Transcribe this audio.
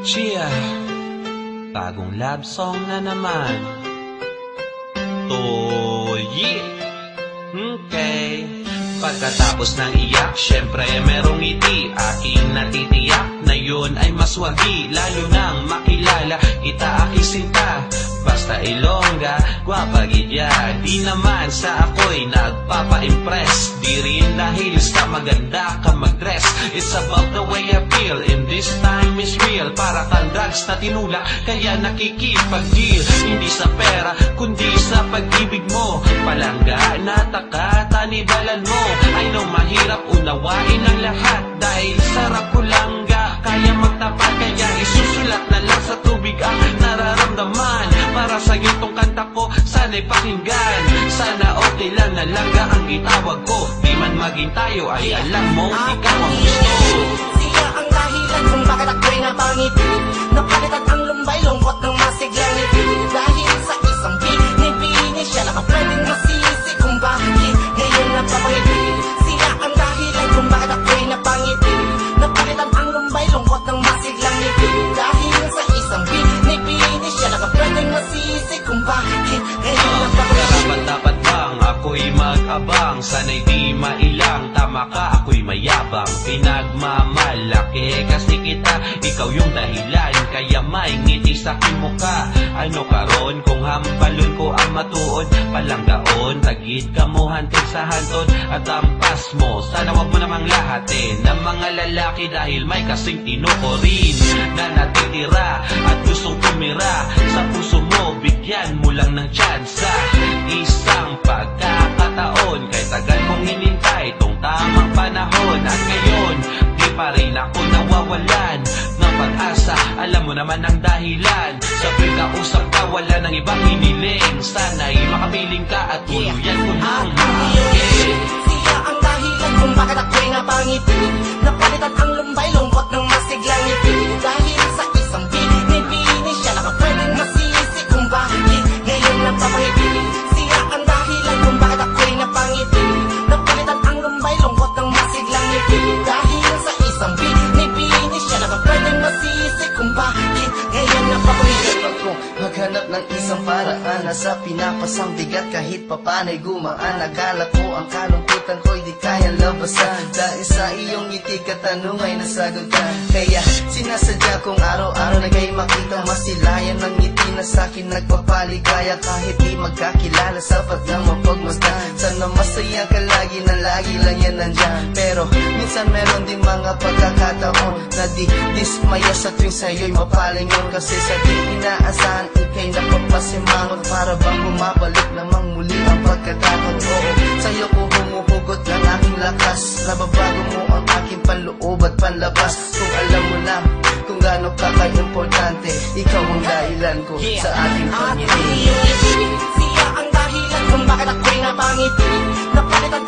Chia, bagong love song na naman. Toyi. Okay. Pagkatapos ng iyak, syempre merong ngiti. Aking natitiyak na yun ay maswagi. Lalo nang makilala kita aking sinta. Basta Ilongga, gwapa gidya. Di naman sa ako'y nagpapa-impress. Di rin dahil sa maganda ka mag-dress. It's about the way I feel, and this time is real. Para kang drugs na tinula, kaya nakikipag-deal. Hindi sa pera, kundi sa pag-ibig mo. Palangga na takatanibalan mo. I know mahirap unawain ang lahat. Dahil sarap ko langga, kaya magtapat. Kaya isusulat na lang sa tubig ang nararamdaman. Para sa gitong kanta ko, sana'y pakinggan. Sana okay lang na langga ang itawag ko. Di man maging tayo ay alam mo, ikaw ang gusto. Siya ang dahilan kung bakit ako'y napangiti. Napalitan ang lumbay, lungkot ng masiglang ngiti. Dahil sa isang binibini siya nakapwedeng masisi kung bakit ngayon napapangiti. Siya ang dahilan kung bakit ako'y napangiti. Napalitan ang lumbay, lungkot ng masiglang ngiti. Dahil sa isang binibini siya nakapwedeng masisi kung bakit ngayon napapangiti. Dapat bang ako'y mag-abang? Sana'y di mailang, tama ka, ako'y mayabang. Pinagmamalaki kasi kita, ikaw yung dahilan. Kaya may ngiti sa aking muka. Ano karon kung hambalon ko ang matuod? Palanggaon, tagid ka mo hantod sa hantod. At ampas mo, sana wag mo namang lahatin ng mga lalaki. Dahil may kasing tinuko rin na natitira at gustong tumira sa puso mo. Bigyan mo lang ng tsansa, isang pagkakataon. Kay tagal kong hinintay tong tamang panahon. At ngayon, di pa rin ako nawawalan ng pag-asa. Alam mo naman ang dahilan. Sa pagkausap ka, wala nang ibang hiniling. Sana'y makapiling ka at tuluyan ko nang mahagin. Siya ang dahilan kung bakit ako'y napangiti. Napalitan ang lumbay, lungkot ng masiglang ngiti. Dahil sa isang binibini siya nakapwedeng masisi kung bakit ngayon napapangiti. Siya ang dahilan kung bakit ako'y napangiti. Napalitan ang lumbay, lungkot ng masiglang ngiti. Dahil sa isang binibini siya nakapwedeng masisi kung bakit ngayon napapangiti. Maghanap ng isang paraan na sa pinapasang bigat kahit papanay gumaan. Akala ko ang kalungkutan ko'y di kayang labasan. Dahil sa iyong ngiti katanong ay nasagot ka. Kaya sinasadya kong araw-araw na kayo makita. Masilayan ng ngiti na sa'kin nagpapaligaya. Kahit di magkakilala sapat lang mapagmasdan. Sana masaya ka lagi na lagi lang yan nandyan. Pero minsan meron din mga pagkakataon na di dismaya sa tuwing sa'yo'y mapalingon. Kasi sa di inaasahan ika'y napapasimangot. Para bang bumabalik namang muli ang pagkatakot. Oo, sa'yo ko humuhugot ng aking lakas. Nababago mo ang aking panloob at panlabas. Kung alam mo lang kung gaano ka ka-importante, ikaw ang dahilan ko sa aking pangiti. Siya ang dahilan kung bakit ako'y napangiti. Napalitan